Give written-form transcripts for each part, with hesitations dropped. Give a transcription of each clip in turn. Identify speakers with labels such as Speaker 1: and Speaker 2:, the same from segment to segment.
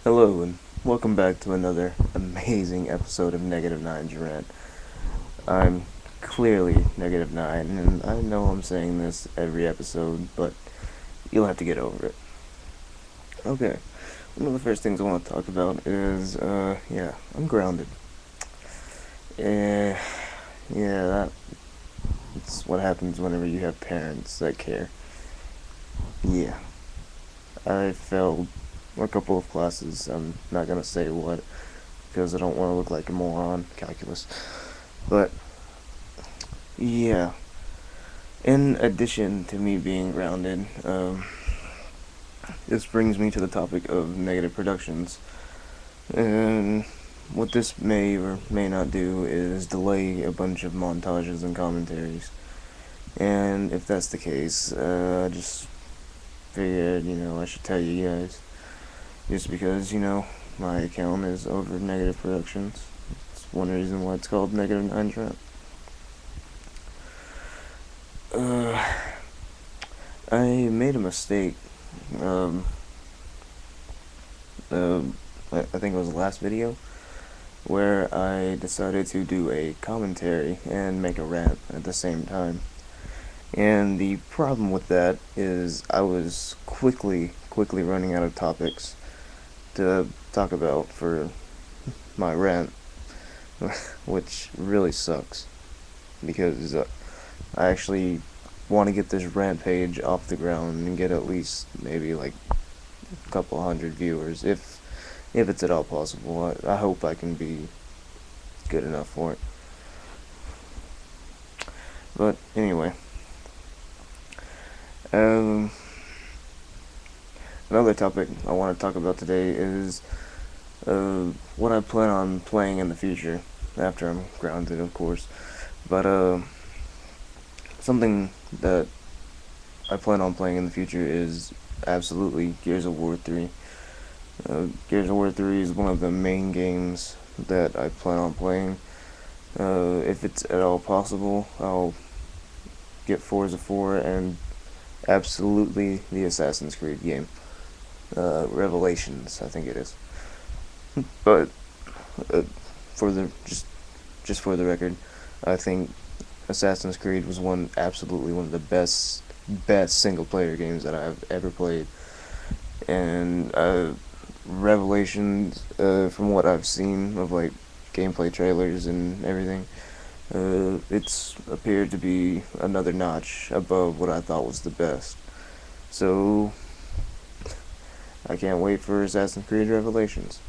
Speaker 1: Hello and welcome back to another amazing episode of NegativeIXsRant. I'm clearly Negative9, and I know I'm saying this every episode, but you'll have to get over it. Okay, one of the first things I want to talk about is, I'm grounded. Eh, that's what happens whenever you have parents that care. Yeah, I failed a couple of classes. I'm not gonna say what, because I don't want to look like a moron. Calculus. But yeah, in addition to me being grounded, this brings me to the topic of negative productions. And what this may or may not do is delay a bunch of montages and commentaries. And if that's the case, I just figured, I should tell you guys. Just because, my account is over negative productions. It's one reason why it's called NegativeIXsRant. I made a mistake. Um, uh, I think it was the last video where I decided to do a commentary and make a rant at the same time. And the problem with that is I was quickly running out of topics to talk about for my rant, which really sucks because I actually want to get this rant page off the ground and get at least maybe like a couple hundred viewers, if it's at all possible. I hope I can be good enough for it. But anyway, um, another topic I want to talk about today is what I plan on playing in the future after I'm grounded, of course. But something that I plan on playing in the future is absolutely Gears of War 3. Gears of War 3 is one of the main games that I plan on playing. If it's at all possible, I'll get Forza 4 and absolutely the Assassin's Creed game. Revelations, I think it is. But uh, for the just for the record, I think Assassin's Creed was absolutely one of the best single player games that I've ever played. And Revelations, from what I've seen of like gameplay trailers and everything, it's appeared to be another notch above what I thought was the best. So I can't wait for Assassin's Creed Revelations.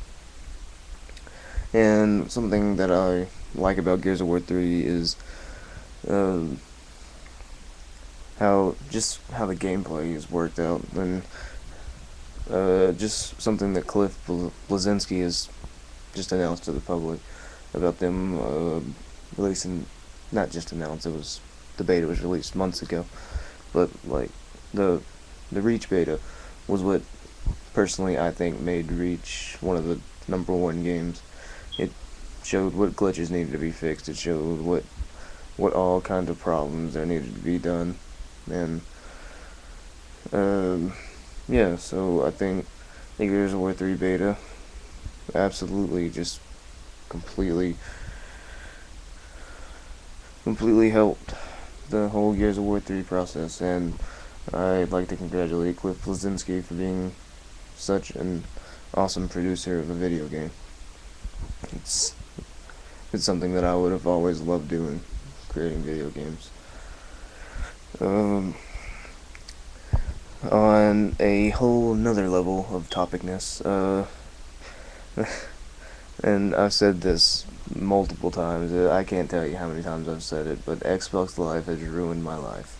Speaker 1: And something that I like about Gears of War 3 is um, how the gameplay is worked out, and just something that Cliff Bleszinski has just announced to the public about them releasing, not just announced, the beta was released months ago, but like the Reach beta was what personally I think made Reach one of the number one games. It showed what glitches needed to be fixed. It showed what all kinds of problems there needed to be done, and yeah. So I think the Gears of War 3 beta absolutely just completely helped the whole Gears of War 3 process, and I'd like to congratulate Cliff Bleszinski for being such an awesome producer of a video game. It's something that I would have always loved doing, creating video games. On a whole nother level of topicness, and I've said this multiple times, I can't tell you how many times I've said it, but Xbox Live has ruined my life.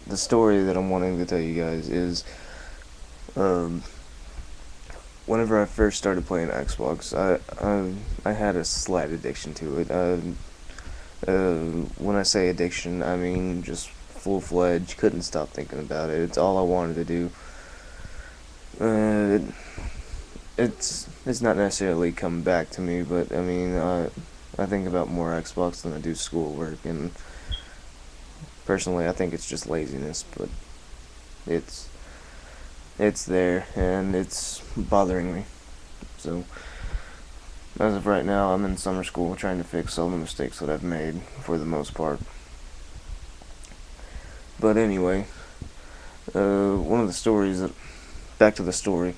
Speaker 1: The story that I'm wanting to tell you guys is, whenever I first started playing Xbox, I had a slight addiction to it. When I say addiction, I mean just full-fledged, couldn't stop thinking about it. It's all I wanted to do. It's not necessarily come back to me, but I mean, I think about more Xbox than I do schoolwork, and personally, I think it's just laziness, but it's it's there, and it's bothering me. So, as of right now, I'm in summer school trying to fix all the mistakes that I've made, for the most part. But anyway, one of the stories that, back to the story,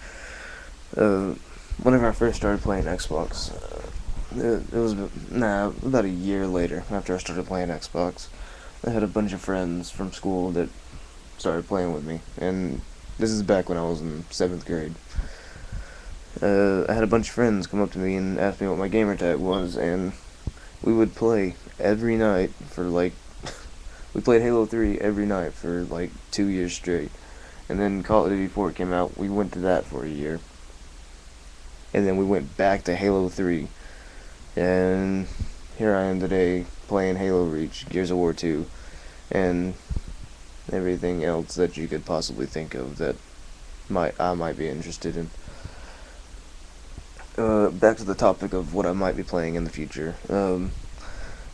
Speaker 1: whenever I first started playing Xbox, it was about a year later after I started playing Xbox. I had a bunch of friends from school that started playing with me, and this is back when I was in 7th grade. I had a bunch of friends come up to me and ask me what my gamer tag was, and we would play every night for like we played Halo 3 every night for like 2 years straight. And then Call of Duty 4 came out, we went to that for a year. And then we went back to Halo 3. And here I am today playing Halo Reach, Gears of War 2, and everything else that you could possibly think of that I might be interested in. Back to the topic of what I might be playing in the future.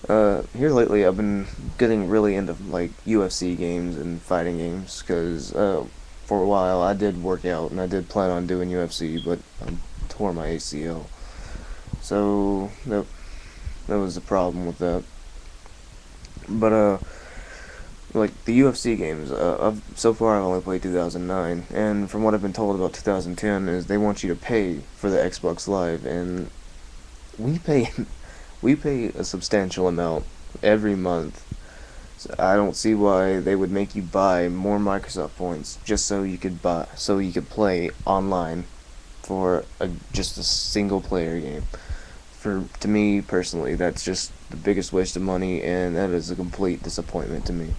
Speaker 1: Here lately I've been getting really into like UFC games and fighting games, because for a while I did work out and I did plan on doing UFC, but I tore my ACL. So that was the problem with that. But like the UFC games, so far I've only played 2009, and from what I've been told about 2010 is they want you to pay for the Xbox Live, and we pay we pay a substantial amount every month. So I don't see why they would make you buy more Microsoft points just so you could play online for just a single player game. To me personally, that's just the biggest waste of money, and that is a complete disappointment to me.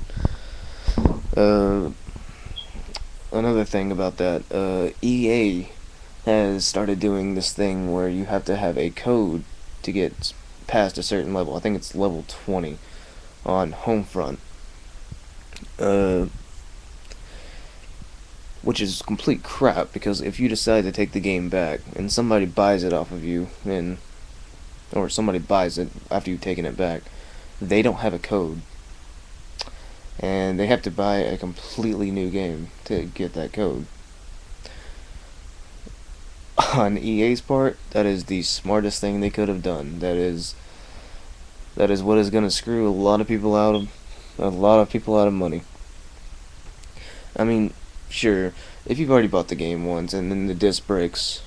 Speaker 1: Another thing about that, EA has started doing this thing where you have to have a code to get past a certain level. I think it's level 20 on Homefront, which is complete crap, because if you decide to take the game back and somebody buys it off of you, or somebody buys it after you've taken it back, they don't have a code, and they have to buy a completely new game to get that code. On EA's part, that is the smartest thing they could have done. That is what is going to screw a lot of people out of money. I mean, sure, if you've already bought the game once and then the disc breaks,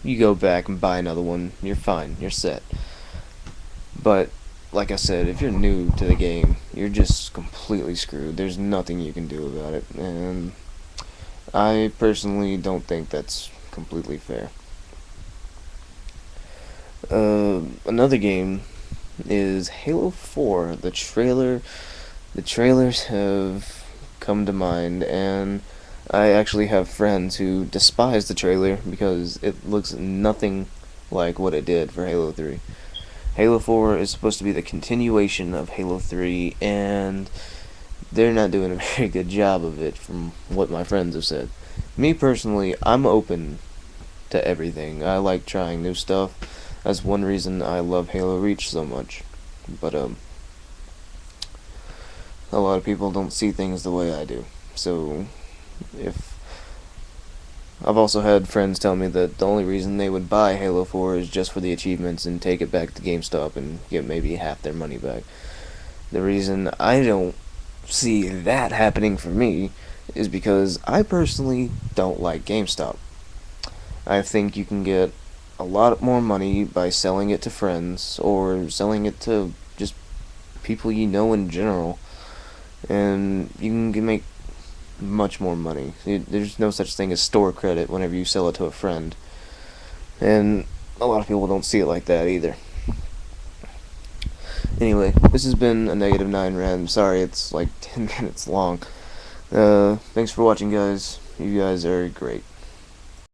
Speaker 1: you go back and buy another one, you're fine, you're set. But like I said, if you're new to the game, you're just completely screwed. There's nothing you can do about it, and I personally don't think that's completely fair. Another game is Halo 4. The trailers have come to mind, and I actually have friends who despise the trailer because it looks nothing like what it did for Halo 3. Halo 4 is supposed to be the continuation of Halo 3, and they're not doing a very good job of it from what my friends have said. Me personally, I'm open to everything. I like trying new stuff. That's one reason I love Halo Reach so much. But a lot of people don't see things the way I do. So if I've also had friends tell me that the only reason they would buy Halo 4 is just for the achievements and take it back to GameStop and get maybe half their money back. The reason I don't see that happening for me is because I personally don't like GameStop. I think you can get a lot more money by selling it to friends or selling it to just people you know in general, and you can make much more money. There's no such thing as store credit whenever you sell it to a friend, and a lot of people don't see it like that either. Anyway, this has been a -9 rant. I'm sorry it's like 10 minutes long. Thanks for watching, guys. You guys are great.